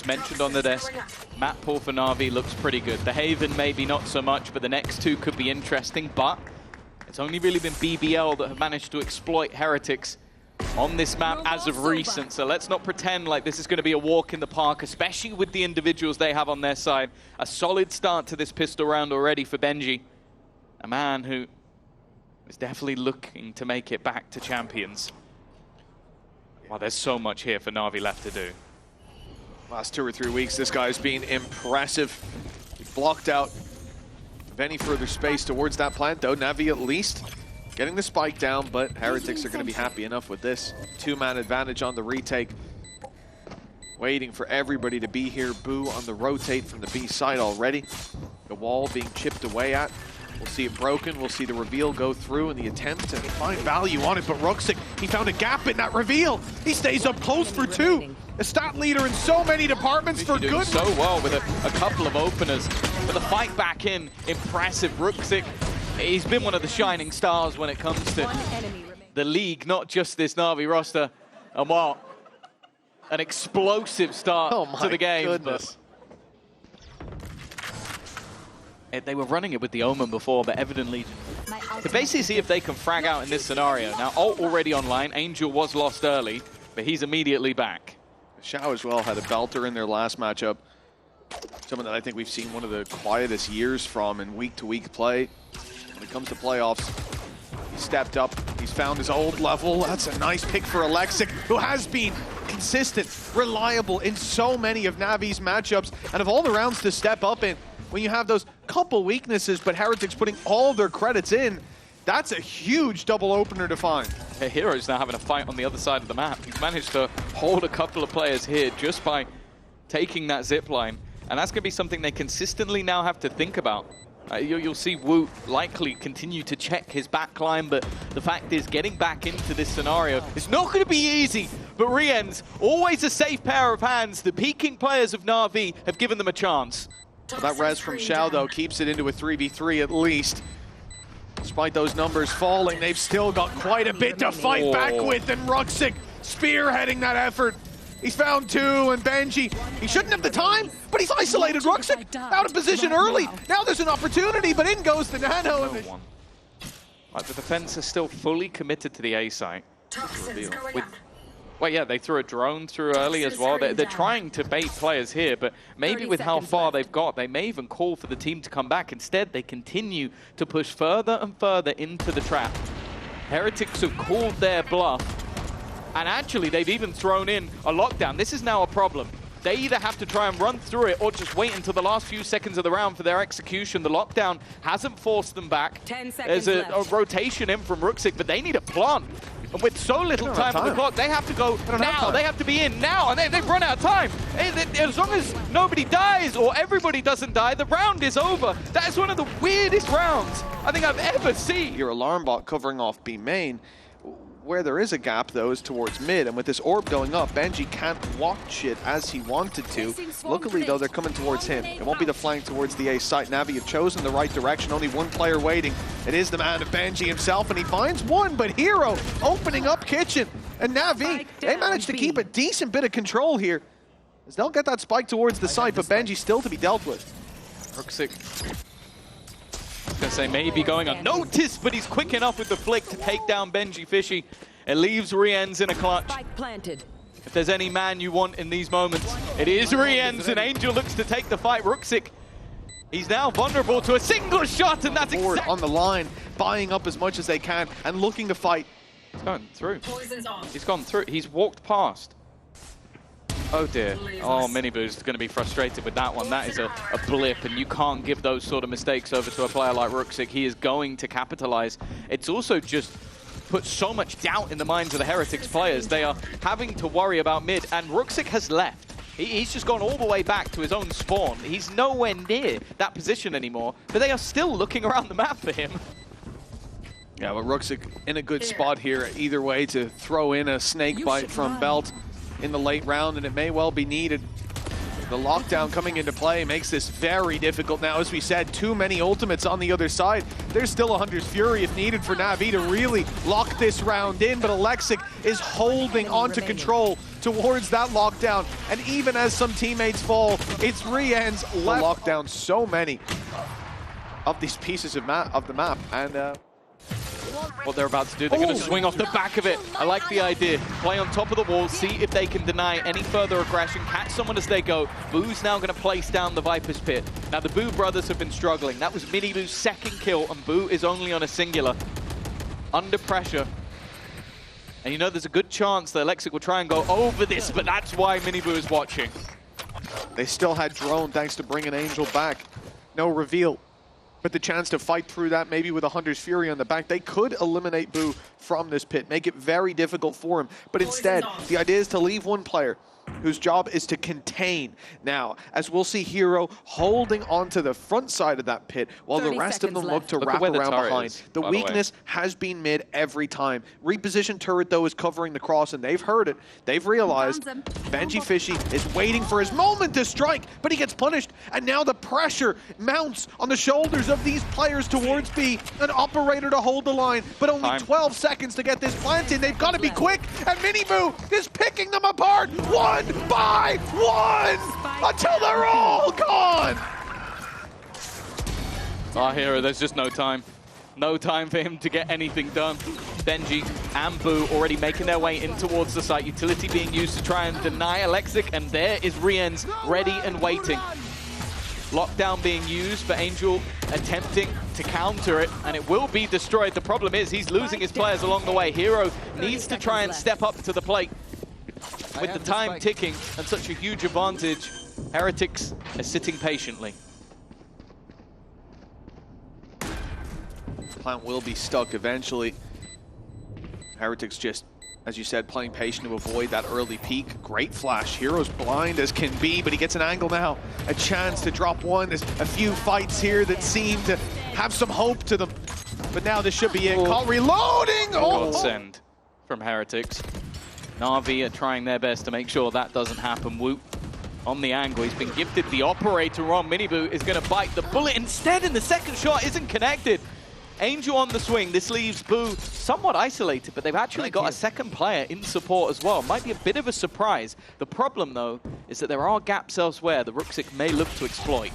just mentioned on the desk, map pool for Na'Vi looks pretty good. The Haven maybe not so much, but the next two could be interesting. But it's only really been BBL that have managed to exploit Heretics on this map as of recent. So let's not pretend like this is going to be a walk in the park, especially with the individuals they have on their side. A solid start to this pistol round already for Benji. A man who is definitely looking to make it back to champions. Wow, there's so much here for Na'Vi left to do. Last 2 or 3 weeks, this guy's been impressive. He blocked out of any further space towards that plant, though. NAVI at least getting the spike down, but Heretics are going to be happy enough with this. 2-man advantage on the retake. Waiting for everybody to be here. Boo on the rotate from the B side already. The wall being chipped away at. We'll see it broken. We'll see the reveal go through in the attempt to find value on it. But Ruxic, he found a gap in that reveal. He stays up close for 2. A stat leader in so many departments for good. So well with a couple of openers. But the fight back in, impressive. Ruxic, he's been one of the shining stars when it comes to the league, not just this Na'Vi roster. And what an explosive start to the game. Goodness. They were running it with the Omen before, but evidently to basically see if they can frag out in this scenario. Now, ult already online. Angel was lost early, but he's immediately back. Shao as well had a belter in their last matchup. Someone that I think we've seen one of the quietest years from in week-to-week play. When it comes to playoffs, he stepped up. He's found his old level. That's a nice pick for alexiiik, who has been consistent, reliable in so many of Navi's matchups, and of all the rounds to step up in. When you have those couple weaknesses, but Heretics putting all their credits in, that's a huge double opener to find. Hero's now having a fight on the other side of the map. He's managed to hold a couple of players here just by taking that zip line. And that's going to be something they consistently now have to think about. You'll see Wu likely continue to check his backline, but the fact is getting back into this scenario is not going to be easy. But RieNs, always a safe pair of hands. The peaking players of Na'Vi have given them a chance. Well, that res from Shao, though, keeps it into a 3v3 at least. Despite those numbers falling, they've still got quite a bit to fight back with, and Ruxic spearheading that effort. He's found 2, and Benji, he shouldn't have the time, but he's isolated Ruxic out of position early. Now there's an opportunity, but in goes the Nano. The defense is still fully committed to the A site. Well, yeah, they threw a drone through early as well. They're trying to bait players here, but maybe with how far they've got, they may even call for the team to come back. Instead, they continue to push further and further into the trap. Heretics have called their bluff, and actually, they've even thrown in a lockdown. This is now a problem. They either have to try and run through it or just wait until the last few seconds of the round for their execution. The lockdown hasn't forced them back. 10 seconds There's a rotation in from Ruxic, but they need a plant. And with so little time on the clock, they have to go now. They have to be in now, and they've run out of time. As long as nobody dies or everybody doesn't die, the round is over. That is one of the weirdest rounds I think I've ever seen. Your alarm bot covering off B main. Where there is a gap, though, is towards mid, and with this orb going up, Benji can't watch it as he wanted to. Luckily, though, they're coming towards him. It won't be the flank towards the A site. Navi have chosen the right direction, only one player waiting. It is the man of Benji himself, and he finds one, but Hiro opening up kitchen. And Navi, they managed to keep a decent bit of control here, as they'll get that spike towards the site, but Benji still to be dealt with. Ruxic, I was going to say maybe going unnoticed, but he's quick enough with the flick to take down benjyfishy. It leaves RieNs in a clutch. If there's any man you want in these moments, it is RieNs, and Angel looks to take the fight. Ruxic, he's now vulnerable to a single shot, and that's exactly on the line, buying up as much as they can and looking to fight. He's gone through. He's gone through. He's walked past. Oh dear. Oh, MiniBoo's going to be frustrated with that one. That is a blip, and you can't give those sort of mistakes over to a player like Ruxic. He is going to capitalize. It's also just put so much doubt in the minds of the Heretics players. They are having to worry about mid, and Ruxic has left. He's just gone all the way back to his own spawn. He's nowhere near that position anymore, but they are still looking around the map for him. Yeah, well, Ruxic in a good spot here either way to throw in a snake bite from Belt in the late round, and it may well be needed. The lockdown coming into play makes this very difficult now. As we said, too many ultimates on the other side. There's still a Hunter's Fury if needed for NAVI to really lock this round in, but alexiiik is holding onto control towards that lockdown. And even as some teammates fall, it's RieNs left. Lock down so many of these pieces of the map, and what they're about to do, they're going to swing off the back of it. I like the idea. Play on top of the wall, see if they can deny any further aggression, catch someone as they go. Boo's now going to place down the Viper's Pit. Now the Boo brothers have been struggling. That was MiniBoo's second kill, and Boo is only on a singular. Under pressure. And you know there's a good chance that alexiiik will try and go over this, but that's why MiniBoo is watching. They still had drone thanks to bringing Angel back. No reveal. But the chance to fight through that, maybe with a Hunter's Fury on the back, they could eliminate Boo from this pit, make it very difficult for him. But instead, the idea is to leave one player whose job is to contain. Now, as we'll see Hiro holding onto the front side of that pit while the rest of them look to wrap around behind. The weakness has been mid every time. Repositioned turret, though, is covering the cross, and they've heard it. They've realized benjyfishy is waiting for his moment to strike, but he gets punished. And now the pressure mounts on the shoulders of these players towards B. An operator to hold the line, but only 12 seconds to get this planted. They've got to be quick, and MiniBoo is picking them apart. One by one until they're all gone. Oh, Hiro, there's just no time. No time for him to get anything done. Benji and Boo already making their way in towards the site. Utility being used to try and deny alexiiik, and there is RieNs ready and waiting. Lockdown being used, but Angel attempting to counter it, and it will be destroyed. The problem is he's losing his players along the way. Hiro needs to try and step up to the plate. With the time ticking and such a huge advantage, Heretics are sitting patiently. Plant will be stuck eventually. Heretics just, as you said, playing patient to avoid that early peak. Great flash. Hiro's blind as can be, but he gets an angle now. A chance to drop one. There's a few fights here that seem to have some hope to them. But now this should be it. Call reloading! Godsend from Heretics. NAVI are trying their best to make sure that doesn't happen. Woot on the angle. He's been gifted the operator on. MiniBoo is going to bite the bullet instead, and the second shot isn't connected. Angel on the swing. This leaves Boo somewhat isolated, but they've actually got a second player in support as well. Might be a bit of a surprise. The problem, though, is that there are gaps elsewhere that Ruxic may look to exploit.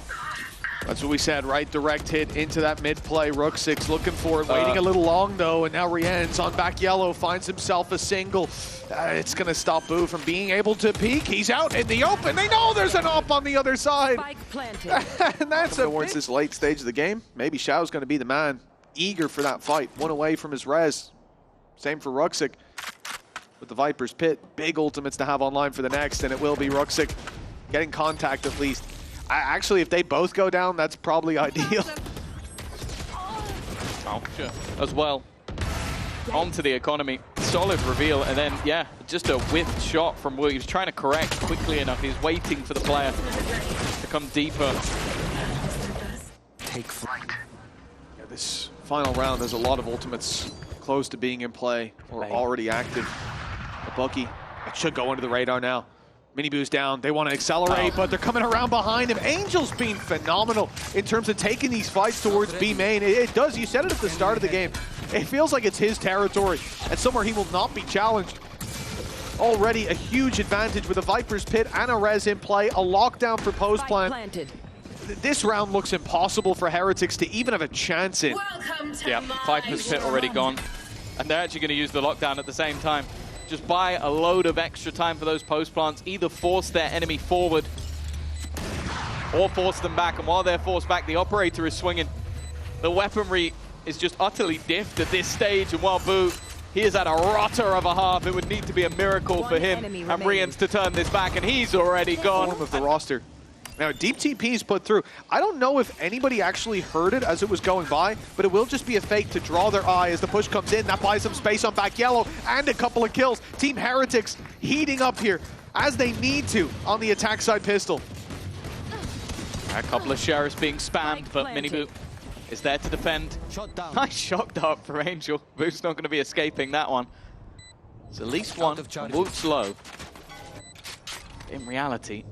That's what we said, right? Direct hit into that mid play. Ruxic's looking for it, waiting a little long though, and now RieNs on back yellow finds himself a single. It's going to stop Boo from being able to peek. He's out in the open. They know there's an op on the other side. And that's towards this late stage of the game. Maybe Shao's going to be the man, eager for that fight. One away from his res. Same for Ruxic with the Viper's Pit. Big ultimates to have online for the next, and it will be Ruxic getting contact at least. Actually, if they both go down, that's probably ideal. Oh, sure. As well. Onto the economy. Solid reveal, and then, yeah, just a whiffed shot from Will. He was trying to correct quickly enough. He was waiting for the player to come deeper. Take flight. Yeah, this final round, there's a lot of ultimates close to being in play or already active. A Bucky, it should go under the radar now. MiniBoo's down. They want to accelerate, but they're coming around behind him. Angel's been phenomenal in terms of taking these fights towards B main. It does. You said it at the start of the game. It feels like it's his territory and somewhere he will not be challenged. Already a huge advantage with a Viper's Pit and a res in play. A lockdown for post plant. This round looks impossible for Heretics to even have a chance in. Yeah, Viper's Pit already gone. And they're actually going to use the lockdown at the same time. Just buy a load of extra time for those post plants. Either force their enemy forward or force them back. And while they're forced back, the operator is swinging. The weaponry is just utterly diffed at this stage. And while Boo, he is at a rotter of a half. It would need to be a miracle for him and RieNs to turn this back. And he's already gone. Form of the roster. Now, deep TP is put through. I don't know if anybody actually heard it as it was going by, but it will just be a fake to draw their eye as the push comes in. That buys some space on back yellow and a couple of kills. Team Heretics heating up here as they need to on the attack side pistol. A couple of sheriffs being spammed, but MiniBoo is there to defend. Nice shock dart for Angel. Boo's not going to be escaping that one. It's at least one. Woot's low. In reality,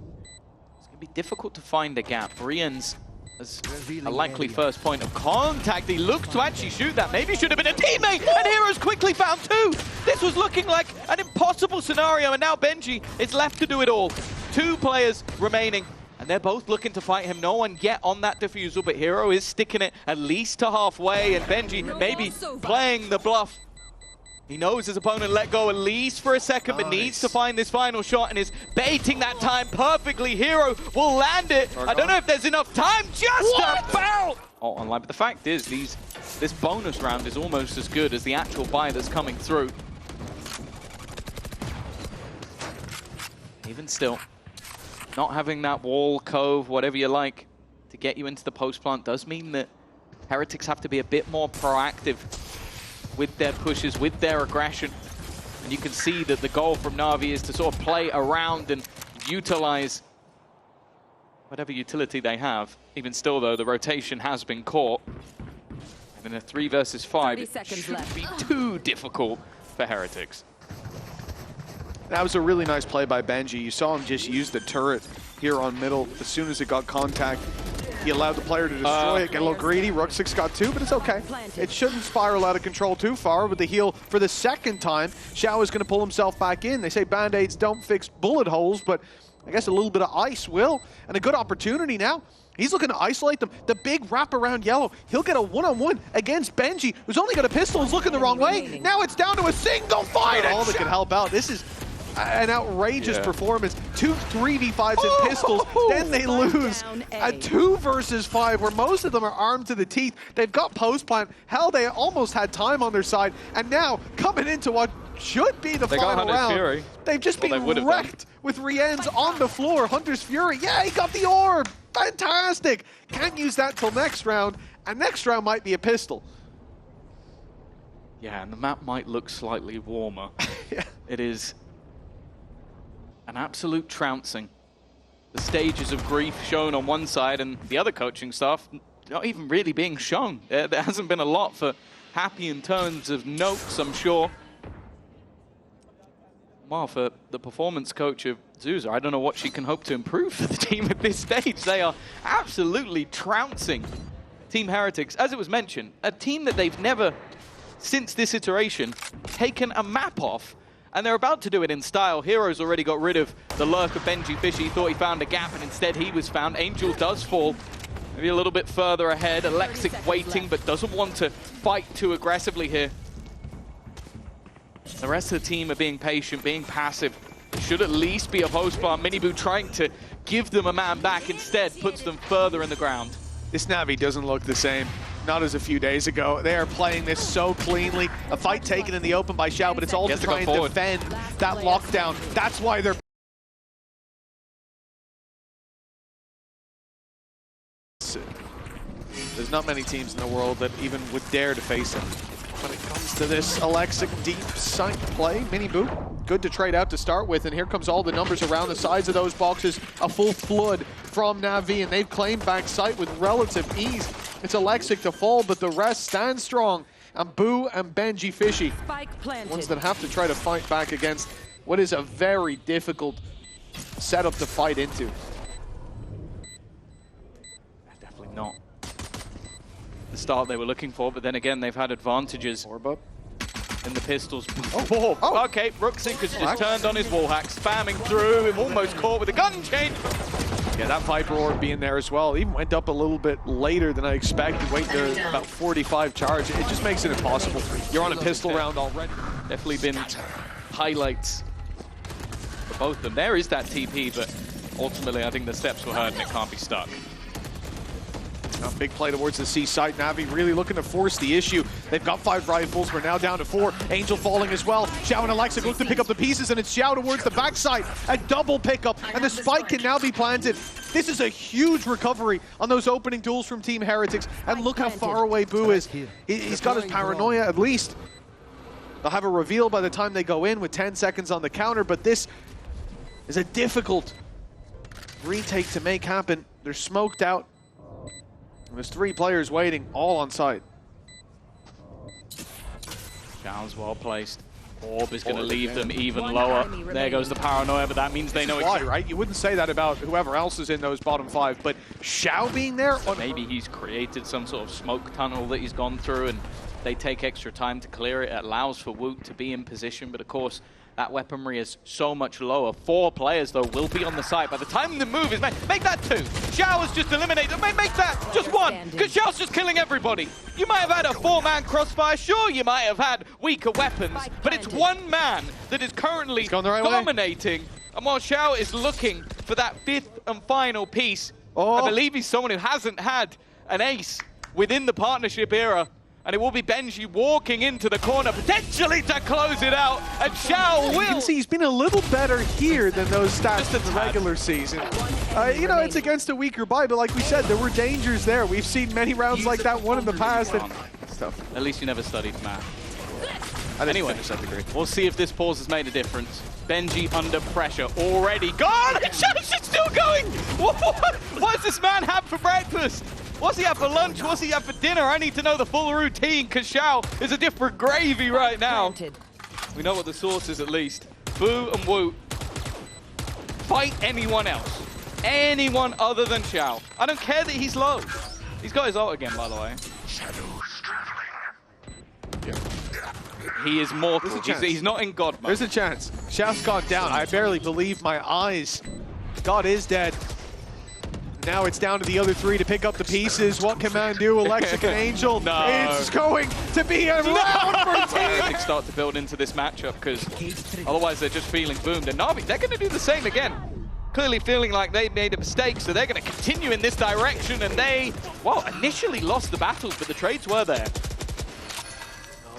be difficult to find a gap. RieNs as a likely first point of contact. He looked to actually shoot that. Maybe should have been a teammate, and Heroes quickly found two. This was looking like an impossible scenario, and now Benji is left to do it all. Two players remaining, and they're both looking to fight him. No one yet on that defusal, but Hero is sticking it at least to halfway, and Benji maybe playing the bluff. He knows his opponent let go at least for a second, but needs to find this final shot and is baiting that time perfectly. Hero will land it. I don't know if there's enough time, just about! Oh, online, but the fact is, this bonus round is almost as good as the actual buy that's coming through. Even still, not having that wall, cove, whatever you like, to get you into the post plant does mean that Heretics have to be a bit more proactive with their pushes, with their aggression. And you can see that the goal from Navi is to sort of play around and utilize whatever utility they have. Even still, though, the rotation has been caught. And in a 3 versus 5, it shouldn't be too difficult for Heretics. That was a really nice play by Benji. You saw him just use the turret here on middle. As soon as it got contact, he allowed the player to destroy it, get a little greedy. Ruxic's got 2, but it's okay. It shouldn't spiral out of control too far with the heal for the second time. Shao is going to pull himself back in. They say Band-Aids don't fix bullet holes, but I guess a little bit of ice will. And a good opportunity now. He's looking to isolate them. The big wrap around yellow. He'll get a one-on-one against Benji, who's only got a pistol, is looking the wrong way. Now it's down to a single fight. All that can help out. This is an outrageous performance. 2 3v5s and pistols, then they lose a 2 versus 5 where most of them are armed to the teeth. They've got post plant. Hell, they almost had time on their side, and now coming into what should be the final round, Fury. They've just been wrecked with RieNs on the floor. Hunter's Fury, yeah, he got the orb. Fantastic. Can't use that till next round, and next round might be a pistol. Yeah, and the map might look slightly warmer. Yeah. It is an absolute trouncing. The stages of grief shown on one side, and the other coaching staff not even really being shown. There hasn't been a lot for Happy in terms of notes, I'm sure. Well, for the performance coach of Zuza, I don't know what she can hope to improve for the team at this stage. They are absolutely trouncing Team Heretics. As it was mentioned, a team that they've never, since this iteration, taken a map off. And they're about to do it in style. Heroes already got rid of the lurk of benjyfishy. Thought he found a gap, and instead he was found. Angel does fall. Maybe a little bit further ahead. alexiiik waiting, but doesn't want to fight too aggressively here. The rest of the team are being patient, being passive. Should at least be a post plant. MiniBoo trying to give them a man back. Instead, puts them further in the ground. This Navi doesn't look the same. Not as a few days ago. They are playing this so cleanly. A fight taken in the open by Shao, but it's all to try and defend that lockdown. That's why they're... There's not many teams in the world that even would dare to face him. When it comes to this alexiiik deep sight play, MiniBoo, good to trade out to start with, and here comes all the numbers around the sides of those boxes. A full flood from Navi, and they've claimed back sight with relative ease. It's alexiiik to fall, but the rest stand strong. And Boo and benjyfishy, ones that have to try to fight back against what is a very difficult setup to fight into. Definitely not the start they were looking for, but then again, they've had advantages in the pistols. Oh. Okay, Ruxic has just turned on his wall hack, spamming through, him almost caught with a gun change. Yeah, that Viper orb being there as well. Even went up a little bit later than I expected. Wait there, about 45 charge. It just makes it impossible. You're on a pistol round already. Definitely been highlights for both of them. There is that TP, but ultimately I think the steps were heard and it can't be stuck. A big play towards the C site. Navi really looking to force the issue. They've got 5 rifles. We're now down to 4. Angel falling as well. Shao and alexiiik look to pick up the pieces, and it's Shao towards the backside. A double pickup, and the spike can now be planted. This is a huge recovery on those opening duels from Team Heretics. And look how far away Boo is. He's got his paranoia at least. They'll have a reveal by the time they go in with 10 seconds on the counter, but this is a difficult retake to make happen. They're smoked out. There's 3 players waiting, all on site. Shao's well placed. Orb is going to leave them even lower. There goes the paranoia, but that means they know why, right? You wouldn't say that about whoever else is in those bottom 5, but Shao being there? Maybe he's created some sort of smoke tunnel that he's gone through, and they take extra time to clear it. It allows for Woot to be in position, but of course, that weaponry is so much lower. 4 players, though, will be on the site. By the time the move is made, make that 2. Shao has just eliminated. Make that just 1, because Shao's just killing everybody. You might have had a 4-man crossfire. Sure, you might have had weaker weapons, but it's 1 man that is currently dominating. And while Shao is looking for that 5th and final piece, I believe he's someone who hasn't had an ace within the partnership era. And it will be Benji walking into the corner, potentially to close it out, and Shao will. You can see he's been a little better here than those stats in the regular season. You know, it's against a weaker buy, but like we said, there were dangers there. We've seen many rounds like that one in the past. And it's tough. At least you never studied math. Anyway, we'll see if this pause has made a difference. Benji under pressure, already gone, and Shao's still going! What does this man have for breakfast? What's he have for lunch? What's he have for dinner? I need to know the full routine, because Shao is a different gravy right now. We know what the source is at least. Boo and Woot fight anyone else. Anyone other than Shao. I don't care that he's low. He's got his ult again, by the way. He is mortal. He's not in God mode. There's a chance. Shao's gone down. I barely believe my eyes. God is dead. Now it's down to the other 3 to pick up the pieces. What can man do? Alexiiik and Angel. No. It's going to be a round for team. They start to build into this matchup, because otherwise they're just feeling boomed. And NAVI, they're going to do the same again. Clearly feeling like they made a mistake, so they're going to continue in this direction. And they, well, initially lost the battles, but the trades were there.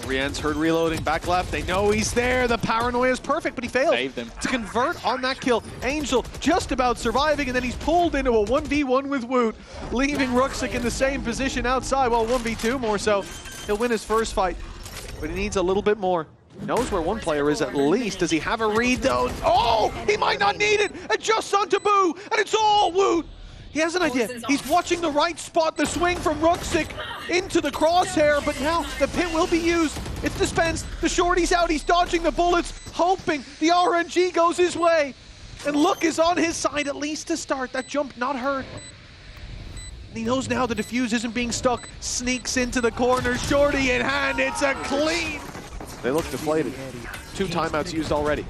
RieNs heard reloading back left. They know he's there. The paranoia is perfect, but he failed to convert on that kill. Angel just about surviving, and then he's pulled into a 1v1 with Woot, leaving Ruxic in the same position outside. Well, 1v2 more so. He'll win his first fight, but he needs a little bit more. He knows where one player is at least. Does he have a read, though? Oh, he might not need it. Adjusts onto Boo, and it's all Woot. He has an idea. He's watching the right spot, the swing from Ruxic into the crosshair, but now the pit will be used. It's dispensed. The shorty's out. He's dodging the bullets, hoping the RNG goes his way. And Look is on his side, at least to start. That jump not hurt. And he knows now the defuse isn't being stuck. Sneaks into the corner. Shorty in hand. It's a clean. They look deflated. 2 timeouts used already.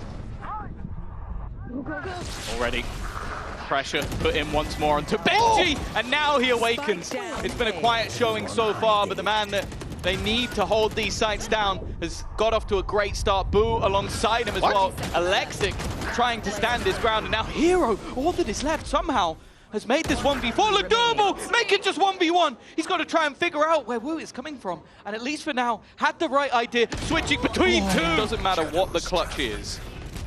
Pressure put in once more onto Benji, and now he awakens. It's been a quiet showing so far, but the man that they need to hold these sites down has got off to a great start. Boo alongside him as well. Alexiiik trying to stand his ground, and now Hero, all that is left somehow, has made this 1v4 look doable. Make it just 1v1. He's got to try and figure out where Woo is coming from, and at least for now, had the right idea, switching between 2. Doesn't matter what the clutch is.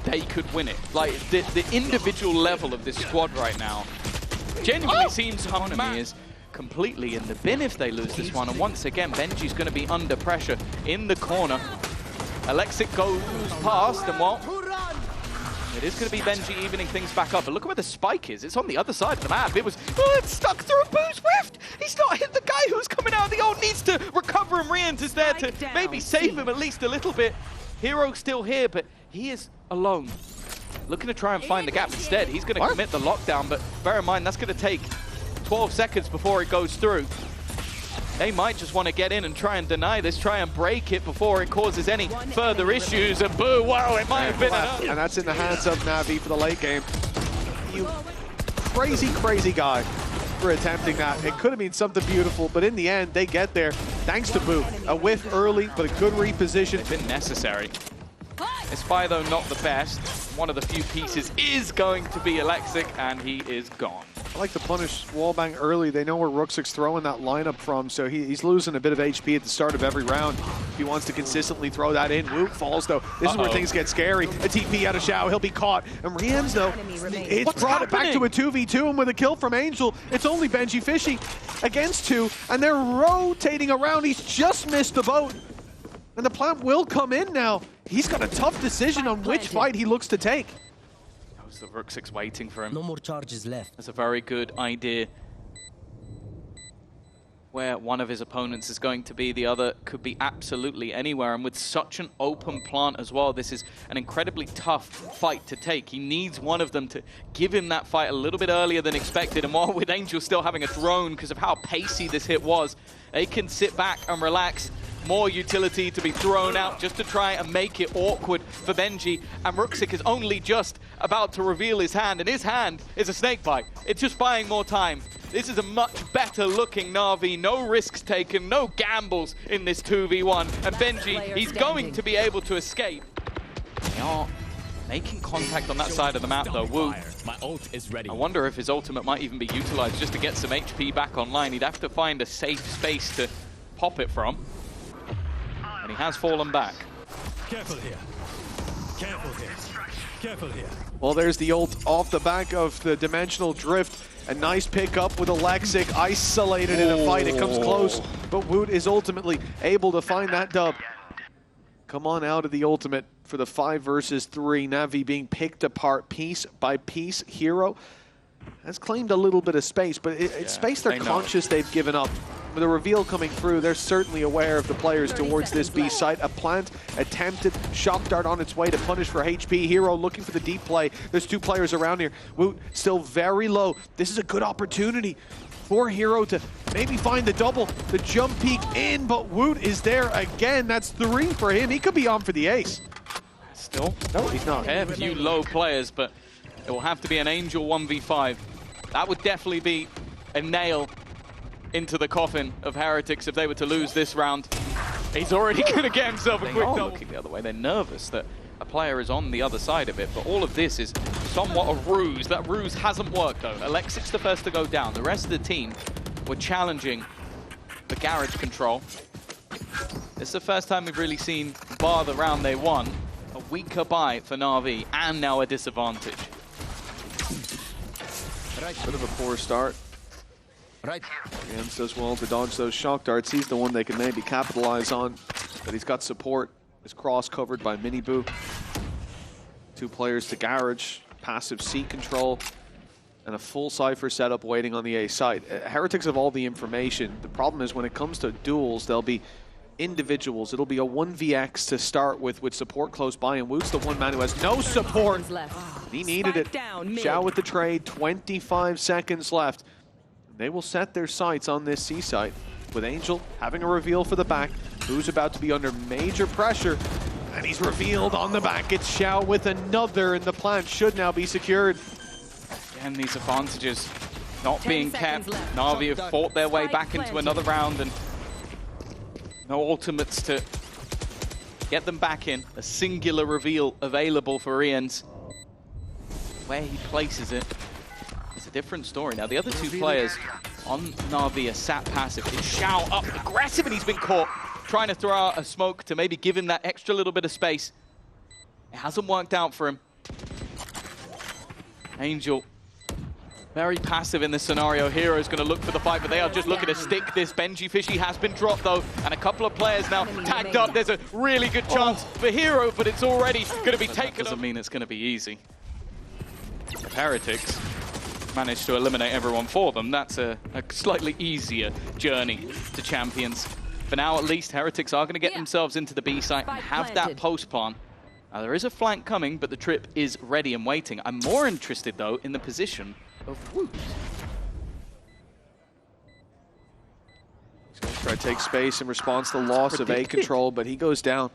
They could win it. Like, the individual level of this squad right now genuinely seems Economy is completely in the bin if they lose this one. And once again, Benji's going to be under pressure in the corner. Alexiiik goes past, and well, it is going to be Benji evening things back up. But look at where the spike is. It's on the other side of the map. It was, it's stuck through a Boo's Rift. He's not hit the guy who's coming out of the ult. Needs to recover, and RieNs is there to maybe save him at least a little bit. Hero's still here, but he is alone. Looking to try and find the gap instead. He's going to commit the lockdown, but bear in mind, that's going to take 12 seconds before it goes through. They might just want to get in and try and deny this, try and break it before it causes any further issues. And Boo, wow, it might have been enough. And that's in the hands of NAVI for the late game. You crazy, crazy guy for attempting that. It could have been something beautiful, but in the end, they get there thanks to Boo. A whiff early, but a good reposition. It's been necessary. Espy, though, not the best. One of the few pieces is going to be Alexiiik, and he is gone. I like to punish wallbang early. They know where Ruxic's throwing that lineup from, so he's losing a bit of HP at the start of every round. He wants to consistently throw that in. Woot falls, though. This is where things get scary. A TP out of Shao. He'll be caught. And RieNs, though, it's brought it back to a 2v2, and with a kill from Angel, it's only benjyfishy against 2, and they're rotating around. He's just missed the boat. And the plant will come in now. He's got a tough decision on which fight he looks to take. The Ruxic's waiting for him. No more charges left. That's a very good idea. where one of his opponents is going to be, the other could be absolutely anywhere. And with such an open plant as well, this is an incredibly tough fight to take. He needs one of them to give him that fight a little bit earlier than expected. And while with Angel still having a drone because of how pacey this hit was, they can sit back and relax. More utility to be thrown out just to try and make it awkward for Benji. And Ruxic is only just about to reveal his hand, and his hand is a snake bite. It's just buying more time. This is a much better looking Na'Vi. No risks taken, no gambles in this 2v1. And Benji, he's going to be able to escape. They are making contact on that side of the map though. Woo. My ult is ready. I wonder if his ultimate might even be utilized just to get some HP back online. He'd have to find a safe space to pop it from. And he has fallen back. Careful here. Careful here. Careful here. Well, there's the ult off the back of the dimensional drift. A nice pickup with alexiiik, isolated in a fight. It comes close, but Woot is ultimately able to find that dub. Come on out of the ultimate for the 5 versus 3. Navi being picked apart piece by piece. Hero has claimed a little bit of space, but it's space they're conscious they've given up. With a reveal coming through, they're certainly aware of the players towards this B site. A plant attempted, shock dart on its way to punish for HP. Hero looking for the deep play. There's 2 players around here. Woot still very low. This is a good opportunity for Hero to maybe find the double, the jump peek in, but Woot is there again. That's 3 for him. He could be on for the ace. Still? No, he's not. A few low players, but it will have to be an Angel 1v5. That would definitely be a nail into the coffin of Heretics if they were to lose this round. He's already going to get himself a quick double. Looking the other way. They're nervous that a player is on the other side of it, but all of this is somewhat a ruse. That ruse hasn't worked though. alexiiik's the first to go down. The rest of the team were challenging the garage control. This is the first time we've really seen, bar the round they won, a weaker buy for Na'Vi and now a disadvantage. Bit of a poor start. Right. RieNs does well to dodge those shock darts. He's the one they can maybe capitalize on, but he's got support. His cross covered by MiniBoo. 2 players to garage, passive C control, and a full Cypher setup waiting on the A site. Heretics have all the information. The problem is when it comes to duels, there'll be individuals. It'll be a 1vx to start with support close by, and Woot's the one man who has no support. He needed it. Shao with the trade, 25 seconds left. They will set their sights on this C site, with Angel having a reveal for the back, who's about to be under major pressure, and he's revealed on the back. It's Shao with another, and the plant should now be secured. And these advantages not being kept. Na'Vi have fought their way back into another round, and no ultimates to get them back in. A singular reveal available for RieNs. Where he places it, it's a different story. Now, the other 2 players on Na'Vi are sat passive. It's Shao up aggressive, and he's been caught trying to throw out a smoke to maybe give him that extra little bit of space. It hasn't worked out for him. Angel, very passive in this scenario. Hero's going to look for the fight, but they are just looking to stick this. benjyfishy has been dropped, though, and a couple of players now tagged up. There's a really good chance for Hero, but it's already going to be taken. That doesn't mean it's going to be easy. If Heretics managed to eliminate everyone for them, that's a slightly easier journey to champions. For now, at least, Heretics are going to get themselves into the B site and have that post plan. Now, there is a flank coming, but the trip is ready and waiting. I'm more interested, though, in the position of Woot. He's going to try to take space in response to the loss of A control, but he goes down.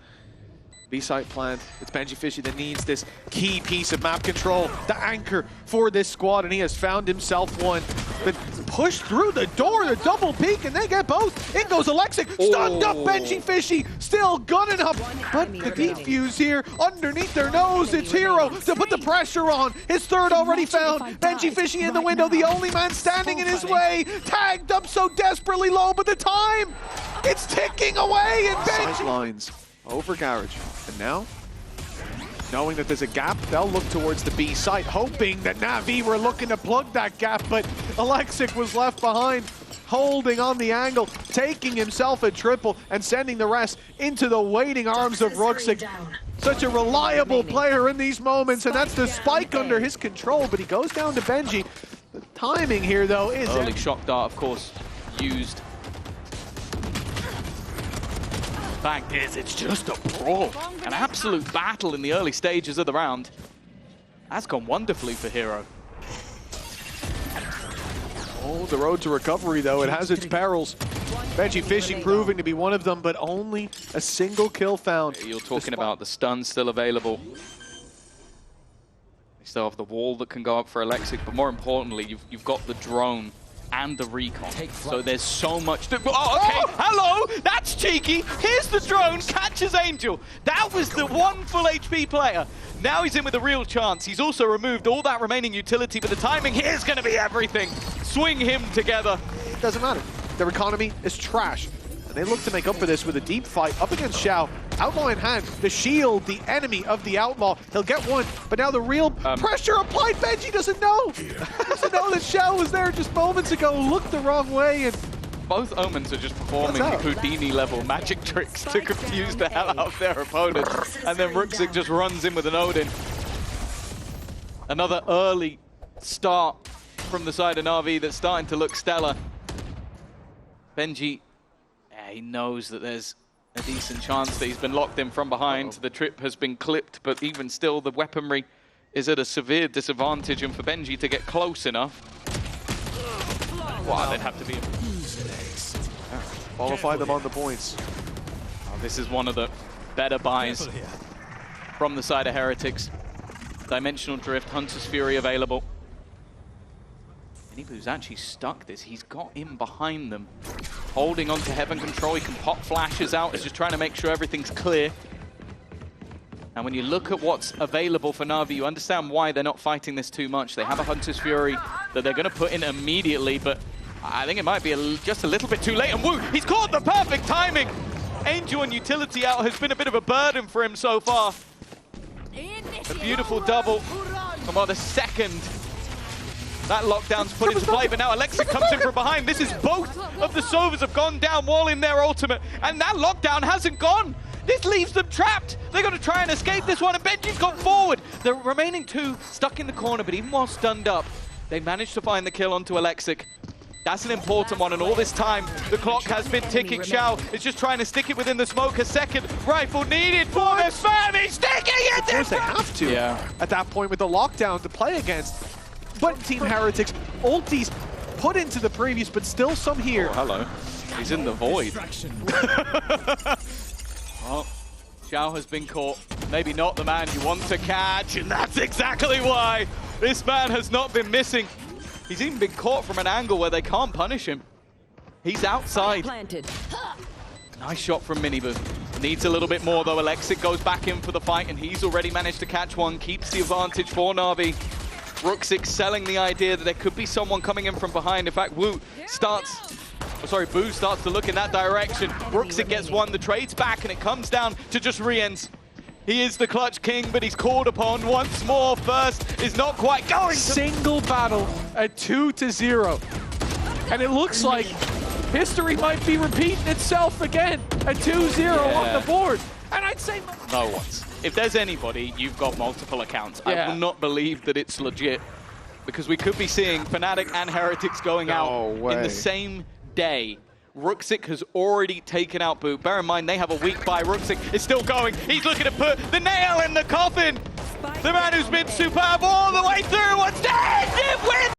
B-site plant. It's benjyfishy that needs this key piece of map control, the anchor for this squad, and he has found himself one. But pushed through the door, the double peek, and they get both. In goes alexiiik, stunned up benjyfishy, still gunning up. But the defuse here, underneath their nose, it's Hero to put the pressure on. His 3rd already found. benjyfishy in the window, the only man standing in his way. Tagged up so desperately low, but the time, it's ticking away, and sidelines over garage. And now, knowing that there's a gap, they'll look towards the B site, hoping that Navi were looking to plug that gap, but alexiiik was left behind, holding on the angle, taking himself a triple, and sending the rest into the waiting arms of Ruxic. Such a reliable player in these moments, and that's the spike under his control, but he goes down to Benji. The timing here, though, is... Early shock dart, of course, used Fact is, it's just a brawl. An absolute battle in the early stages of the round. That's gone wonderfully for Hero. Oh, the road to recovery, though, it has its perils. benjyfishy proving to be one of them, but only a single kill found. You're talking about the stun still available. They still have the wall that can go up for alexiiik, but more importantly, you've got the drone and the recon. So there's so much to... Oh, okay, hello! That's cheeky! Here's the drone, catches Angel. That was the one full HP player. Now he's in with a real chance. He's also removed all that remaining utility, but the timing here's going to be everything. Swing him together. It doesn't matter. Their economy is trash. And they look to make up for this with a deep fight up against Shao. Outlaw in hand, the shield, the enemy of the Outlaw. He'll get one, but now the real pressure applied. Benji doesn't know. Doesn't know that Shao was there just moments ago, looked the wrong way, and both Omens are just performing Houdini-level magic tricks to confuse the hell out of their opponent. And then Ruxic just runs in with an Odin. Another early start from the side of NAVI that's starting to look stellar. Benji, he knows that there's a decent chance that he's been locked in from behind. The trip has been clipped, but even still, the weaponry is at a severe disadvantage, and for Benji to get close enough, wow, they'd have to be... qualify them on the points. Oh, this is one of the better buys from the side of Heretics. Dimensional Drift, Hunter's Fury available. MiniBoo's actually stuck this. He's got in behind them. Holding on to Heaven Control, he can pop flashes out. He's just trying to make sure everything's clear. And when you look at what's available for NAVI, you understand why they're not fighting this too much. They have a Hunter's Fury that they're going to put in immediately, but I think it might be just a little bit too late. And woo, he's caught the perfect timing! Angel and utility out has been a bit of a burden for him so far. A beautiful double. And while the second that lockdown's put into play, but now alexiiik comes in from behind. This is both of the Sovas have gone down while in their ultimate, and that lockdown hasn't gone. This leaves them trapped. They're going to try and escape this one, and Benji's gone forward. The remaining two stuck in the corner, but even while stunned up, they managed to find the kill onto alexiiik. That's an important one, and all this time, the clock has been ticking. Shao is just trying to stick it within the smoke. A second rifle needed for the spam. He's sticking it! Of course they have to, at that point with the lockdown to play against. But Team Heretics, ultis put into the previous, but still some here. Oh, hello. He's in the void. Oh, Shao has been caught. Maybe not the man you want to catch, and that's exactly why this man has not been missing. He's even been caught from an angle where they can't punish him. He's outside. Nice shot from MiniBoo. Needs a little bit more though. alexiiik goes back in for the fight, and he's already managed to catch one. Keeps the advantage for NAVI. Ruxic selling the idea that there could be someone coming in from behind. In fact, Boo starts to look in that direction. Ruxic gets one, the trade's back, and it comes down to just RieNs. He is the clutch king, but he's called upon once more. First is not quite going. Single battle at 2-0. And it looks like history might be repeating itself again at 2-0 on the board. And I'd say no one's. If there's anybody, you've got multiple accounts. I will not believe that it's legit, because we could be seeing Fnatic and Heretics going out in the same day. Ruxic has already taken out Boo. Bear in mind, they have a weak buy. Ruxic is still going. He's looking to put the nail in the coffin. The man who's been superb all the way through wants to end it with